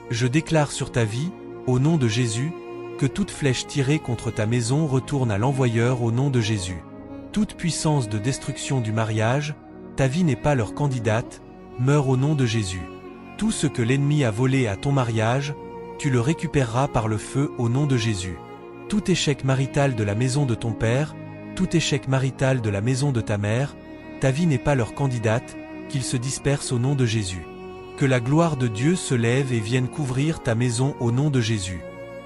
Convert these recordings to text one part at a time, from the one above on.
Je déclare sur ta vie, au nom de Jésus, que toute flèche tirée contre ta maison retourne à l'envoyeur au nom de Jésus. Toute puissance de destruction du mariage, ta vie n'est pas leur candidate, meurt au nom de Jésus. Tout ce que l'ennemi a volé à ton mariage, tu le récupéreras par le feu au nom de Jésus. Tout échec marital de la maison de ton père, tout échec marital de la maison de ta mère, ta vie n'est pas leur candidate, qu'ils se dispersent au nom de Jésus. Que la gloire de Dieu se lève et vienne couvrir ta maison au nom de Jésus.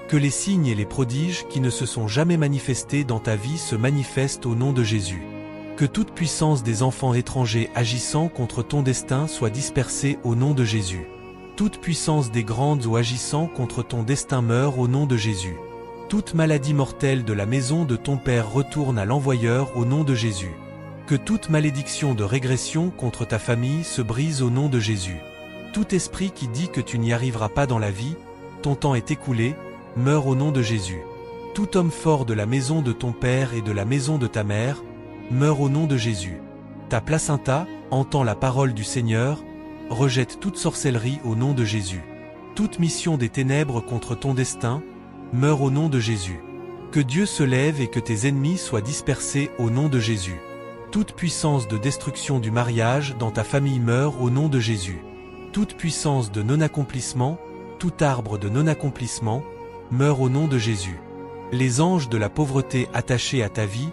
Que les signes et les prodiges qui ne se sont jamais manifestés dans ta vie se manifestent au nom de Jésus. Que toute puissance des enfants étrangers agissant contre ton destin soit dispersée au nom de Jésus. Toute puissance des grandes ou agissant contre ton destin meurt au nom de Jésus. Toute maladie mortelle de la maison de ton père retourne à l'envoyeur au nom de Jésus. Que toute malédiction de régression contre ta famille se brise au nom de Jésus. Tout esprit qui dit que tu n'y arriveras pas dans la vie, ton temps est écoulé, meurt au nom de Jésus. Tout homme fort de la maison de ton père et de la maison de ta mère, meurt au nom de Jésus. Ta placenta, entend la parole du Seigneur, rejette toute sorcellerie au nom de Jésus. Toute mission des ténèbres contre ton destin, meurt au nom de Jésus. Que Dieu se lève et que tes ennemis soient dispersés au nom de Jésus. Toute puissance de destruction du mariage dans ta famille meurt au nom de Jésus. Toute puissance de non-accomplissement, tout arbre de non-accomplissement, meurt au nom de Jésus. Les anges de la pauvreté attachés à ta vie,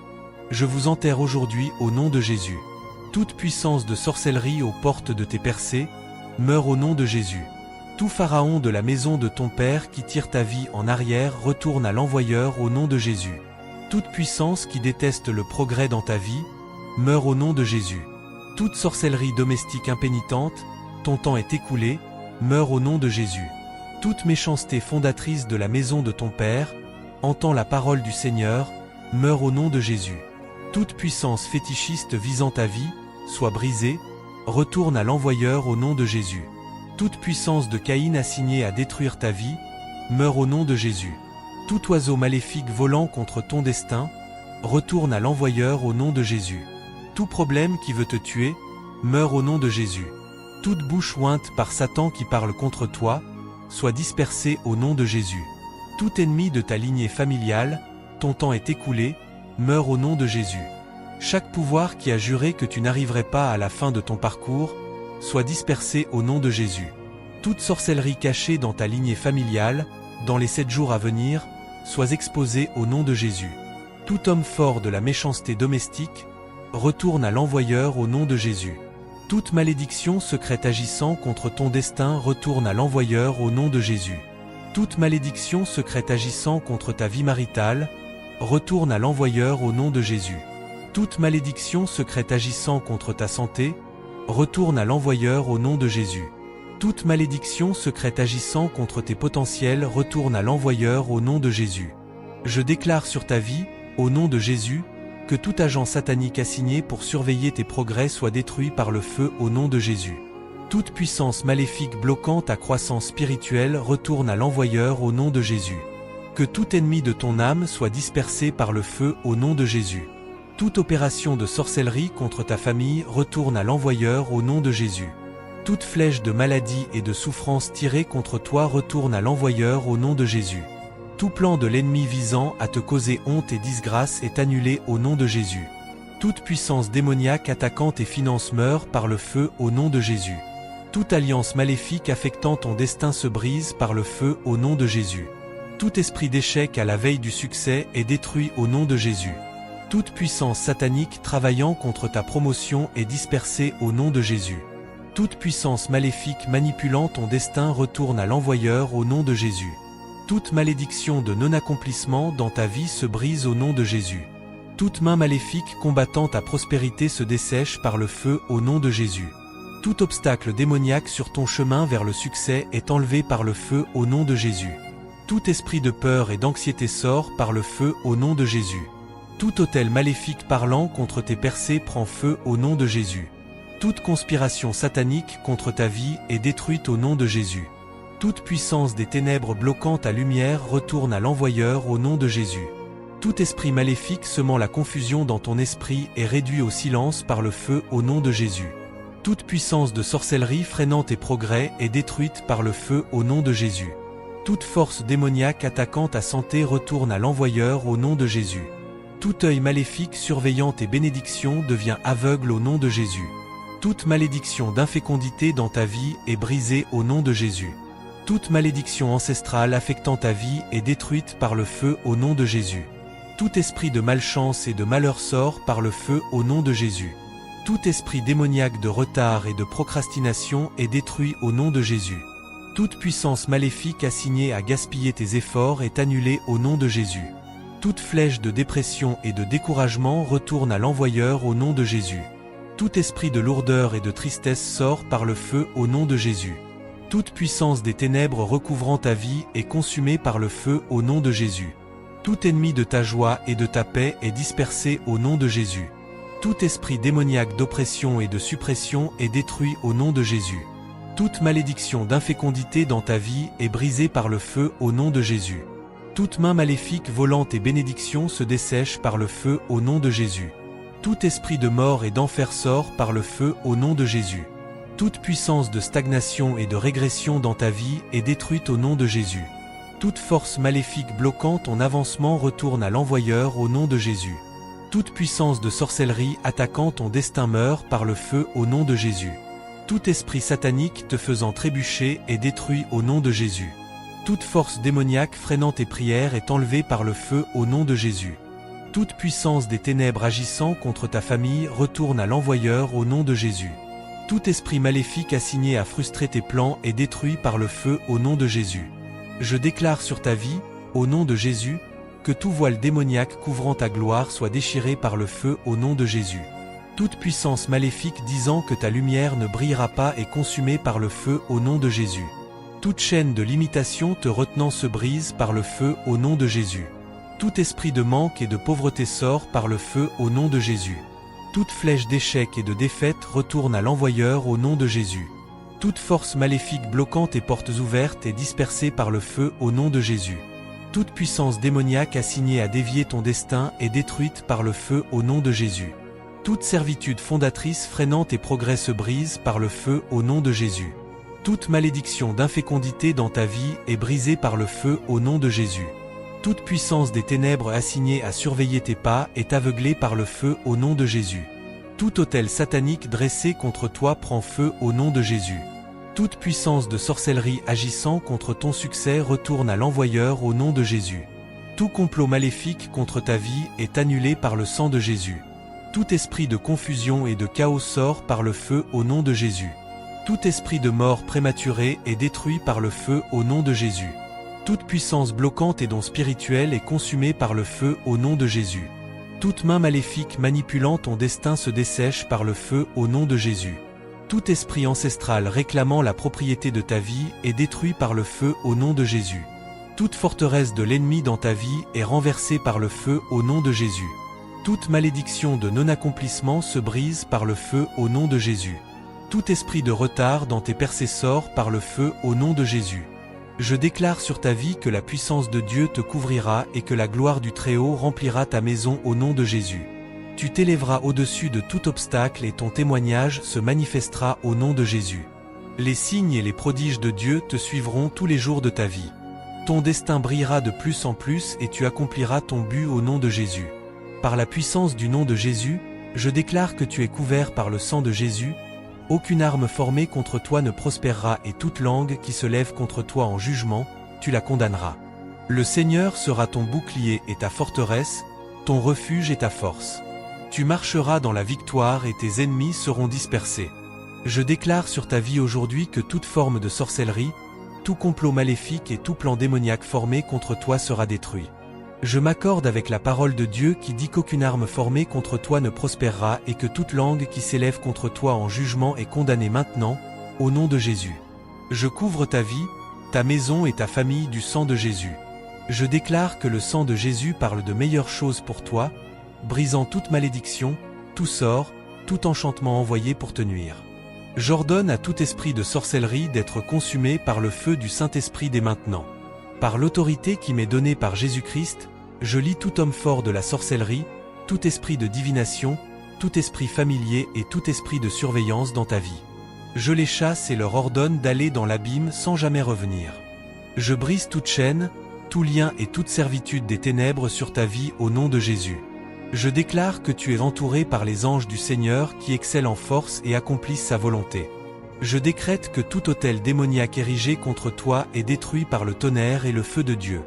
je vous enterre aujourd'hui au nom de Jésus. Toute puissance de sorcellerie aux portes de tes percées, meurt au nom de Jésus. Tout pharaon de la maison de ton père qui tire ta vie en arrière retourne à l'envoyeur au nom de Jésus. Toute puissance qui déteste le progrès dans ta vie, meurt au nom de Jésus. Toute sorcellerie domestique impénitente, ton temps est écoulé, meurt au nom de Jésus. Toute méchanceté fondatrice de la maison de ton père, entend la parole du Seigneur, meurt au nom de Jésus. Toute puissance fétichiste visant ta vie, soit brisée, retourne à l'envoyeur au nom de Jésus. Toute puissance de Caïn assignée à détruire ta vie, meurt au nom de Jésus. Tout oiseau maléfique volant contre ton destin, retourne à l'envoyeur au nom de Jésus. Tout problème qui veut te tuer, meurt au nom de Jésus. Toute bouche ointe par Satan qui parle contre toi, soit dispersée au nom de Jésus. Tout ennemi de ta lignée familiale, ton temps est écoulé, meurt au nom de Jésus. Chaque pouvoir qui a juré que tu n'arriverais pas à la fin de ton parcours, soit dispersé au nom de Jésus. Toute sorcellerie cachée dans ta lignée familiale, dans les 7 jours à venir, soit exposée au nom de Jésus. Tout homme fort de la méchanceté domestique, retourne à l'envoyeur au nom de Jésus. Toute malédiction secrète agissant contre ton destin retourne à l'envoyeur au nom de Jésus. Toute malédiction secrète agissant contre ta vie maritale, retourne à l'envoyeur au nom de Jésus. Toute malédiction secrète agissant contre ta santé, retourne à l'envoyeur au nom de Jésus. Toute malédiction secrète agissant contre tes potentiels retourne à l'envoyeur au nom de Jésus. Je déclare sur ta vie, au nom de Jésus, que tout agent satanique assigné pour surveiller tes progrès soit détruit par le feu au nom de Jésus. Toute puissance maléfique bloquant ta croissance spirituelle retourne à l'envoyeur au nom de Jésus. Que tout ennemi de ton âme soit dispersé par le feu au nom de Jésus. Toute opération de sorcellerie contre ta famille retourne à l'envoyeur au nom de Jésus. Toute flèche de maladie et de souffrance tirée contre toi retourne à l'envoyeur au nom de Jésus. Tout plan de l'ennemi visant à te causer honte et disgrâce est annulé au nom de Jésus. Toute puissance démoniaque attaquant tes finances meurt par le feu au nom de Jésus. Toute alliance maléfique affectant ton destin se brise par le feu au nom de Jésus. Tout esprit d'échec à la veille du succès est détruit au nom de Jésus. Toute puissance satanique travaillant contre ta promotion est dispersée au nom de Jésus. Toute puissance maléfique manipulant ton destin retourne à l'envoyeur au nom de Jésus. Toute malédiction de non-accomplissement dans ta vie se brise au nom de Jésus. Toute main maléfique combattant ta prospérité se dessèche par le feu au nom de Jésus. Tout obstacle démoniaque sur ton chemin vers le succès est enlevé par le feu au nom de Jésus. Tout esprit de peur et d'anxiété sort par le feu au nom de Jésus. Tout autel maléfique parlant contre tes percées prend feu au nom de Jésus. Toute conspiration satanique contre ta vie est détruite au nom de Jésus. Toute puissance des ténèbres bloquant ta lumière retourne à l'envoyeur au nom de Jésus. Tout esprit maléfique semant la confusion dans ton esprit est réduit au silence par le feu au nom de Jésus. Toute puissance de sorcellerie freinant tes progrès est détruite par le feu au nom de Jésus. Toute force démoniaque attaquant ta santé retourne à l'envoyeur au nom de Jésus. Tout œil maléfique surveillant tes bénédictions devient aveugle au nom de Jésus. Toute malédiction d'infécondité dans ta vie est brisée au nom de Jésus. Toute malédiction ancestrale affectant ta vie est détruite par le feu au nom de Jésus. Tout esprit de malchance et de malheur sort par le feu au nom de Jésus. Tout esprit démoniaque de retard et de procrastination est détruit au nom de Jésus. Toute puissance maléfique assignée à gaspiller tes efforts est annulée au nom de Jésus. Toute flèche de dépression et de découragement retourne à l'envoyeur au nom de Jésus. Tout esprit de lourdeur et de tristesse sort par le feu au nom de Jésus. Toute puissance des ténèbres recouvrant ta vie est consumée par le feu au nom de Jésus. Tout ennemi de ta joie et de ta paix est dispersé au nom de Jésus. Tout esprit démoniaque d'oppression et de suppression est détruit au nom de Jésus. Toute malédiction d'infécondité dans ta vie est brisée par le feu au nom de Jésus. Toute main maléfique volant tes bénédictions se dessèche par le feu au nom de Jésus. Tout esprit de mort et d'enfer sort par le feu au nom de Jésus. Toute puissance de stagnation et de régression dans ta vie est détruite au nom de Jésus. Toute force maléfique bloquant ton avancement retourne à l'envoyeur au nom de Jésus. Toute puissance de sorcellerie attaquant ton destin meurt par le feu au nom de Jésus. Tout esprit satanique te faisant trébucher est détruit au nom de Jésus. Toute force démoniaque freinant tes prières est enlevée par le feu au nom de Jésus. Toute puissance des ténèbres agissant contre ta famille retourne à l'envoyeur au nom de Jésus. Tout esprit maléfique assigné à frustrer tes plans est détruit par le feu au nom de Jésus. Je déclare sur ta vie, au nom de Jésus, que tout voile démoniaque couvrant ta gloire soit déchiré par le feu au nom de Jésus. Toute puissance maléfique disant que ta lumière ne brillera pas est consumée par le feu au nom de Jésus. Toute chaîne de limitation te retenant se brise par le feu au nom de Jésus. Tout esprit de manque et de pauvreté sort par le feu au nom de Jésus. Toute flèche d'échec et de défaite retourne à l'envoyeur au nom de Jésus. Toute force maléfique bloquant tes portes ouvertes est dispersée par le feu au nom de Jésus. Toute puissance démoniaque assignée à dévier ton destin est détruite par le feu au nom de Jésus. Toute servitude fondatrice freinant tes progrès se brise par le feu au nom de Jésus. Toute malédiction d'infécondité dans ta vie est brisée par le feu au nom de Jésus. Toute puissance des ténèbres assignée à surveiller tes pas est aveuglée par le feu au nom de Jésus. Tout autel satanique dressé contre toi prend feu au nom de Jésus. Toute puissance de sorcellerie agissant contre ton succès retourne à l'envoyeur au nom de Jésus. Tout complot maléfique contre ta vie est annulé par le sang de Jésus. Tout esprit de confusion et de chaos sort par le feu au nom de Jésus. Tout esprit de mort prématurée est détruit par le feu au nom de Jésus. Toute puissance bloquante et don spirituel est consumée par le feu au nom de Jésus. Toute main maléfique manipulant ton destin se dessèche par le feu au nom de Jésus. Tout esprit ancestral réclamant la propriété de ta vie est détruit par le feu au nom de Jésus. Toute forteresse de l'ennemi dans ta vie est renversée par le feu au nom de Jésus. Toute malédiction de non-accomplissement se brise par le feu au nom de Jésus. Tout esprit de retard dans tes percées sort par le feu au nom de Jésus. Je déclare sur ta vie que la puissance de Dieu te couvrira et que la gloire du Très-Haut remplira ta maison au nom de Jésus. Tu t'élèveras au-dessus de tout obstacle et ton témoignage se manifestera au nom de Jésus. Les signes et les prodiges de Dieu te suivront tous les jours de ta vie. Ton destin brillera de plus en plus et tu accompliras ton but au nom de Jésus. Par la puissance du nom de Jésus, je déclare que tu es couvert par le sang de Jésus. Aucune arme formée contre toi ne prospérera et toute langue qui se lève contre toi en jugement, tu la condamneras. Le Seigneur sera ton bouclier et ta forteresse, ton refuge et ta force. Tu marcheras dans la victoire et tes ennemis seront dispersés. Je déclare sur ta vie aujourd'hui que toute forme de sorcellerie, tout complot maléfique et tout plan démoniaque formé contre toi sera détruit. Je m'accorde avec la parole de Dieu qui dit qu'aucune arme formée contre toi ne prospérera et que toute langue qui s'élève contre toi en jugement est condamnée maintenant, au nom de Jésus. Je couvre ta vie, ta maison et ta famille du sang de Jésus. Je déclare que le sang de Jésus parle de meilleures choses pour toi, brisant toute malédiction, tout sort, tout enchantement envoyé pour te nuire. J'ordonne à tout esprit de sorcellerie d'être consumé par le feu du Saint-Esprit dès maintenant. Par l'autorité qui m'est donnée par Jésus-Christ, je lie tout homme fort de la sorcellerie, tout esprit de divination, tout esprit familier et tout esprit de surveillance dans ta vie. Je les chasse et leur ordonne d'aller dans l'abîme sans jamais revenir. Je brise toute chaîne, tout lien et toute servitude des ténèbres sur ta vie au nom de Jésus. Je déclare que tu es entouré par les anges du Seigneur qui excellent en force et accomplissent sa volonté. Je décrète que tout autel démoniaque érigé contre toi est détruit par le tonnerre et le feu de Dieu.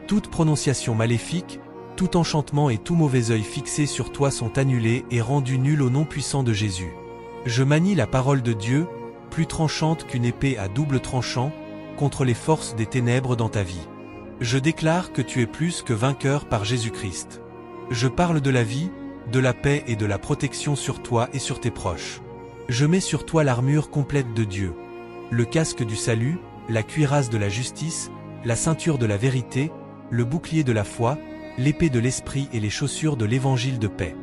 Toute prononciation maléfique, tout enchantement et tout mauvais œil fixé sur toi sont annulés et rendus nuls au nom puissant de Jésus. Je manie la parole de Dieu, plus tranchante qu'une épée à double tranchant, contre les forces des ténèbres dans ta vie. Je déclare que tu es plus que vainqueur par Jésus-Christ. Je parle de la vie, de la paix et de la protection sur toi et sur tes proches. Je mets sur toi l'armure complète de Dieu, le casque du salut, la cuirasse de la justice, la ceinture de la vérité, le bouclier de la foi, l'épée de l'esprit et les chaussures de l'évangile de paix.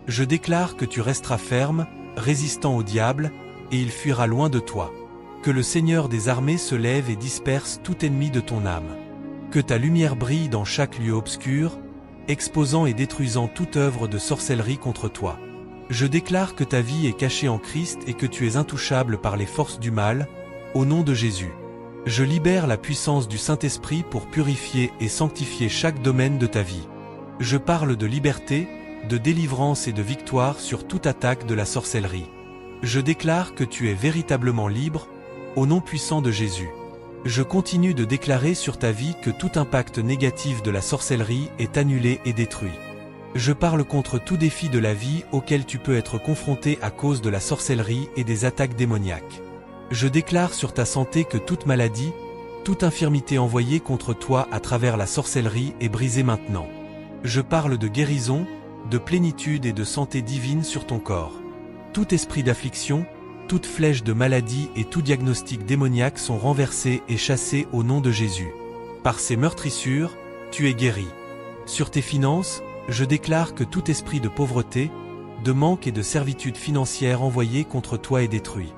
Je déclare que tu resteras ferme, résistant au diable, et il fuira loin de toi. Que le Seigneur des armées se lève et disperse tout ennemi de ton âme. Que ta lumière brille dans chaque lieu obscur, exposant et détruisant toute œuvre de sorcellerie contre toi. Je déclare que ta vie est cachée en Christ et que tu es intouchable par les forces du mal, au nom de Jésus. Je libère la puissance du Saint-Esprit pour purifier et sanctifier chaque domaine de ta vie. Je parle de liberté, de délivrance et de victoire sur toute attaque de la sorcellerie. Je déclare que tu es véritablement libre, au nom puissant de Jésus. Je continue de déclarer sur ta vie que tout impact négatif de la sorcellerie est annulé et détruit. Je parle contre tout défi de la vie auquel tu peux être confronté à cause de la sorcellerie et des attaques démoniaques. Je déclare sur ta santé que toute maladie, toute infirmité envoyée contre toi à travers la sorcellerie est brisée maintenant. Je parle de guérison, de plénitude et de santé divine sur ton corps. Tout esprit d'affliction, toute flèche de maladie et tout diagnostic démoniaque sont renversés et chassés au nom de Jésus. Par ces meurtrissures, tu es guéri. Sur tes finances, je déclare que tout esprit de pauvreté, de manque et de servitude financière envoyé contre toi est détruit.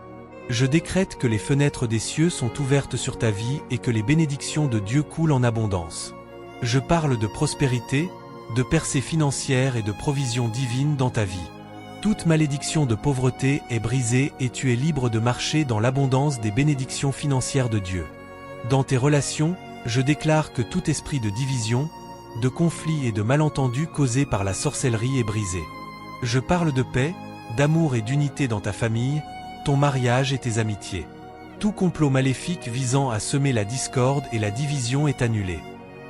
Je décrète que les fenêtres des cieux sont ouvertes sur ta vie et que les bénédictions de Dieu coulent en abondance. Je parle de prospérité, de percée financière et de provision divine dans ta vie. Toute malédiction de pauvreté est brisée et tu es libre de marcher dans l'abondance des bénédictions financières de Dieu. Dans tes relations, je déclare que tout esprit de division, de conflit et de malentendus causés par la sorcellerie est brisé. Je parle de paix, d'amour et d'unité dans ta famille, ton mariage et tes amitiés. Tout complot maléfique visant à semer la discorde et la division est annulé.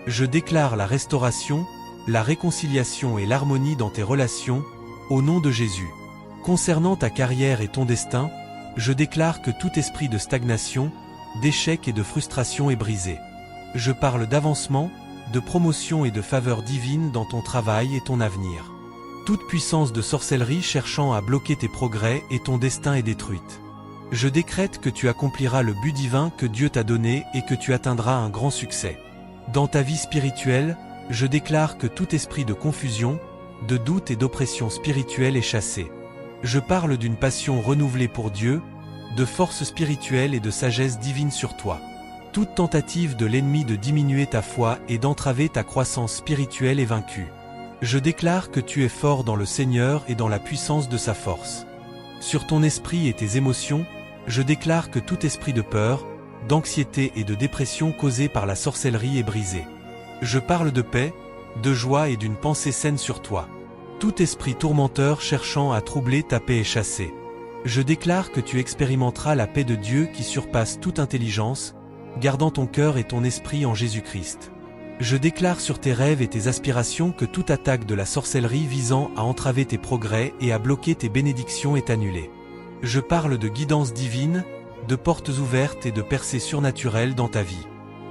Je déclare la restauration, la réconciliation et l'harmonie dans tes relations, au nom de Jésus. Concernant ta carrière et ton destin, je déclare que tout esprit de stagnation, d'échec et de frustration est brisé. Je parle d'avancement, de promotion et de faveur divine dans ton travail et ton avenir. Toute puissance de sorcellerie cherchant à bloquer tes progrès et ton destin est détruite. Je décrète que tu accompliras le but divin que Dieu t'a donné et que tu atteindras un grand succès. Dans ta vie spirituelle, je déclare que tout esprit de confusion, de doute et d'oppression spirituelle est chassé. Je parle d'une passion renouvelée pour Dieu, de force spirituelle et de sagesse divine sur toi. Toute tentative de l'ennemi de diminuer ta foi et d'entraver ta croissance spirituelle est vaincue. Je déclare que tu es fort dans le Seigneur et dans la puissance de sa force. Sur ton esprit et tes émotions, je déclare que tout esprit de peur, d'anxiété et de dépression causé par la sorcellerie est brisé. Je parle de paix, de joie et d'une pensée saine sur toi. Tout esprit tourmenteur cherchant à troubler ta paix est chassé. Je déclare que tu expérimenteras la paix de Dieu qui surpasse toute intelligence, gardant ton cœur et ton esprit en Jésus-Christ. Je déclare sur tes rêves et tes aspirations que toute attaque de la sorcellerie visant à entraver tes progrès et à bloquer tes bénédictions est annulée. Je parle de guidance divine, de portes ouvertes et de percées surnaturelles dans ta vie.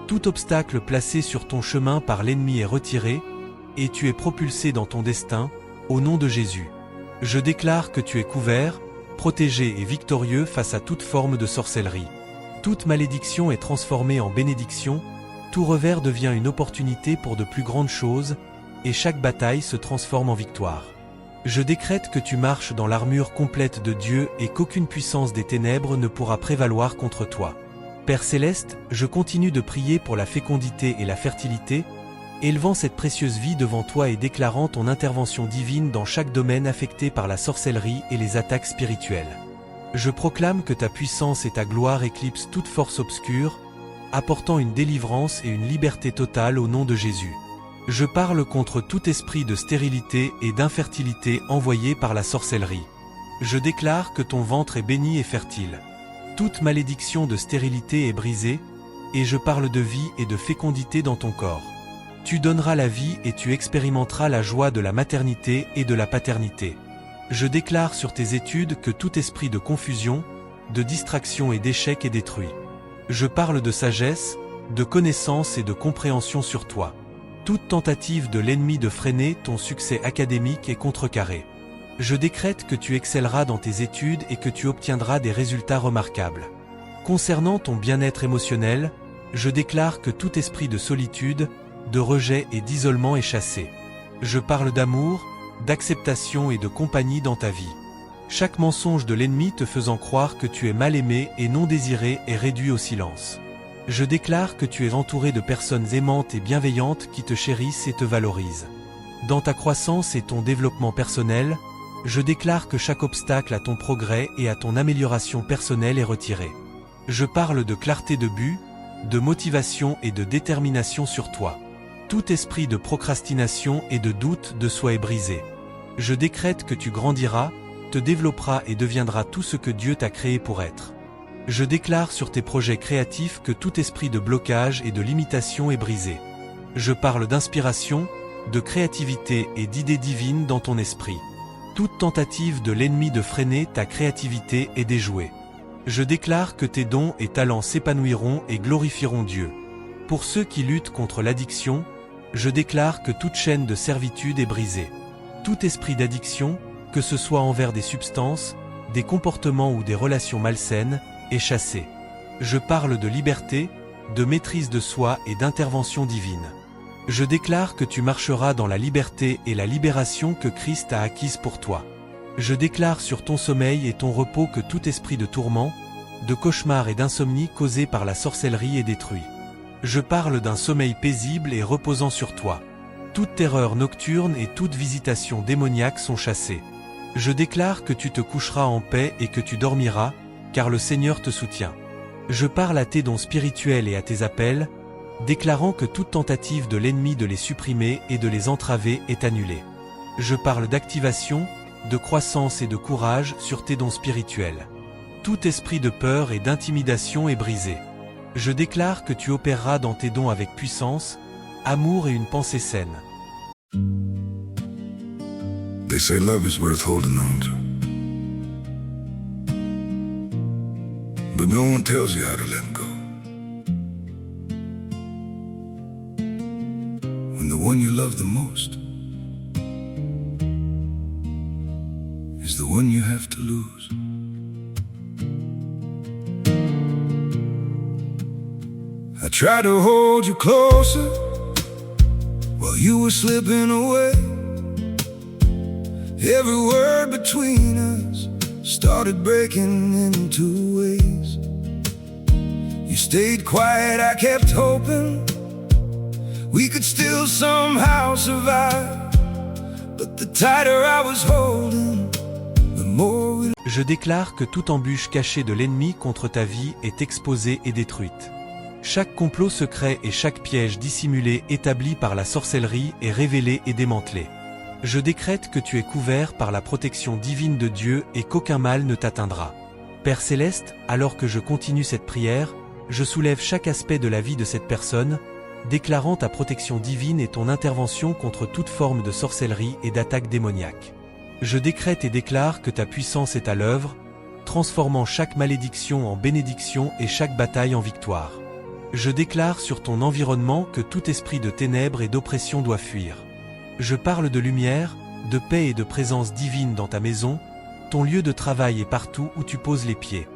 Tout obstacle placé sur ton chemin par l'ennemi est retiré, et tu es propulsé dans ton destin, au nom de Jésus. Je déclare que tu es couvert, protégé et victorieux face à toute forme de sorcellerie. Toute malédiction est transformée en bénédiction, tout revers devient une opportunité pour de plus grandes choses, et chaque bataille se transforme en victoire. Je décrète que tu marches dans l'armure complète de Dieu et qu'aucune puissance des ténèbres ne pourra prévaloir contre toi. Père Céleste, je continue de prier pour la fécondité et la fertilité, élevant cette précieuse vie devant toi et déclarant ton intervention divine dans chaque domaine affecté par la sorcellerie et les attaques spirituelles. Je proclame que ta puissance et ta gloire éclipsent toute force obscure, apportant une délivrance et une liberté totale au nom de Jésus. Je parle contre tout esprit de stérilité et d'infertilité envoyé par la sorcellerie. Je déclare que ton ventre est béni et fertile. Toute malédiction de stérilité est brisée, et je parle de vie et de fécondité dans ton corps. Tu donneras la vie et tu expérimenteras la joie de la maternité et de la paternité. Je déclare sur tes études que tout esprit de confusion, de distraction et d'échec est détruit. Je parle de sagesse, de connaissance et de compréhension sur toi. Toute tentative de l'ennemi de freiner ton succès académique est contrecarrée. Je décrète que tu excelleras dans tes études et que tu obtiendras des résultats remarquables. Concernant ton bien-être émotionnel, je déclare que tout esprit de solitude, de rejet et d'isolement est chassé. Je parle d'amour, d'acceptation et de compagnie dans ta vie. Chaque mensonge de l'ennemi te faisant croire que tu es mal aimé et non désiré est réduit au silence. Je déclare que tu es entouré de personnes aimantes et bienveillantes qui te chérissent et te valorisent. Dans ta croissance et ton développement personnel, je déclare que chaque obstacle à ton progrès et à ton amélioration personnelle est retiré. Je parle de clarté de but, de motivation et de détermination sur toi. Tout esprit de procrastination et de doute de soi est brisé. Je décrète que tu grandiras, te développeras et deviendras tout ce que Dieu t'a créé pour être. Je déclare sur tes projets créatifs que tout esprit de blocage et de limitation est brisé. Je parle d'inspiration, de créativité et d'idées divines dans ton esprit. Toute tentative de l'ennemi de freiner ta créativité est déjouée. Je déclare que tes dons et talents s'épanouiront et glorifieront Dieu. Pour ceux qui luttent contre l'addiction, je déclare que toute chaîne de servitude est brisée. Tout esprit d'addiction, que ce soit envers des substances, des comportements ou des relations malsaines, est chassé. Je parle de liberté, de maîtrise de soi et d'intervention divine. Je déclare que tu marcheras dans la liberté et la libération que Christ a acquise pour toi. Je déclare sur ton sommeil et ton repos que tout esprit de tourment, de cauchemar et d'insomnie causé par la sorcellerie est détruit. Je parle d'un sommeil paisible et reposant sur toi. Toute terreur nocturne et toute visitation démoniaque sont chassées. Je déclare que tu te coucheras en paix et que tu dormiras, car le Seigneur te soutient. Je parle à tes dons spirituels et à tes appels, déclarant que toute tentative de l'ennemi de les supprimer et de les entraver est annulée. Je parle d'activation, de croissance et de courage sur tes dons spirituels. Tout esprit de peur et d'intimidation est brisé. Je déclare que tu opéreras dans tes dons avec puissance, amour et une pensée saine. They say love is worth holding on to, but no one tells you how to let go. When the one you love the most is the one you have to lose. I tried to hold you closer while you were slipping away. Every word between us started breaking into ways. You stayed quiet, I kept hoping we could still somehow survive. But the tighter I was holding, the more we... Je déclare que toute embûche cachée de l'ennemi contre ta vie est exposée et détruite. Chaque complot secret et chaque piège dissimulé établi par la sorcellerie est révélé et démantelé. Je décrète que tu es couvert par la protection divine de Dieu et qu'aucun mal ne t'atteindra. Père Céleste, alors que je continue cette prière, je soulève chaque aspect de la vie de cette personne, déclarant ta protection divine et ton intervention contre toute forme de sorcellerie et d'attaque démoniaque. Je décrète et déclare que ta puissance est à l'œuvre, transformant chaque malédiction en bénédiction et chaque bataille en victoire. Je déclare sur ton environnement que tout esprit de ténèbres et d'oppression doit fuir. Je parle de lumière, de paix et de présence divine dans ta maison, ton lieu de travail et partout où tu poses les pieds.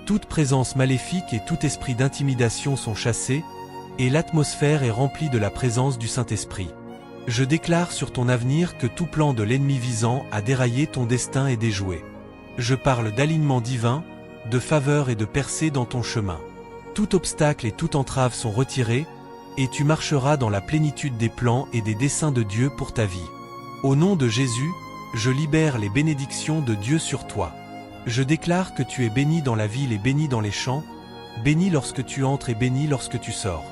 Toute présence maléfique et tout esprit d'intimidation sont chassés, et l'atmosphère est remplie de la présence du Saint-Esprit. Je déclare sur ton avenir que tout plan de l'ennemi visant à dérailler ton destin est déjoué. Je parle d'alignement divin, de faveur et de percée dans ton chemin. Tout obstacle et toute entrave sont retirés, et tu marcheras dans la plénitude des plans et des desseins de Dieu pour ta vie. Au nom de Jésus, je libère les bénédictions de Dieu sur toi. Je déclare que tu es béni dans la ville et béni dans les champs, béni lorsque tu entres et béni lorsque tu sors.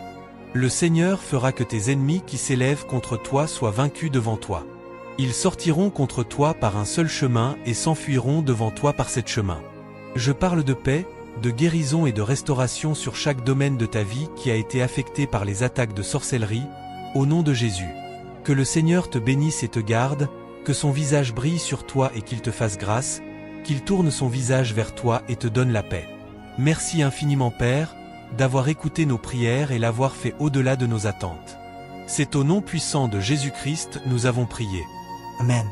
Le Seigneur fera que tes ennemis qui s'élèvent contre toi soient vaincus devant toi. Ils sortiront contre toi par un seul chemin et s'enfuiront devant toi par sept chemins. Je parle de paix, de guérison et de restauration sur chaque domaine de ta vie qui a été affecté par les attaques de sorcellerie, au nom de Jésus. Que le Seigneur te bénisse et te garde, que son visage brille sur toi et qu'il te fasse grâce, qu'il tourne son visage vers toi et te donne la paix. Merci infiniment Père, d'avoir écouté nos prières et l'avoir fait au-delà de nos attentes. C'est au nom puissant de Jésus-Christ nous avons prié. Amen.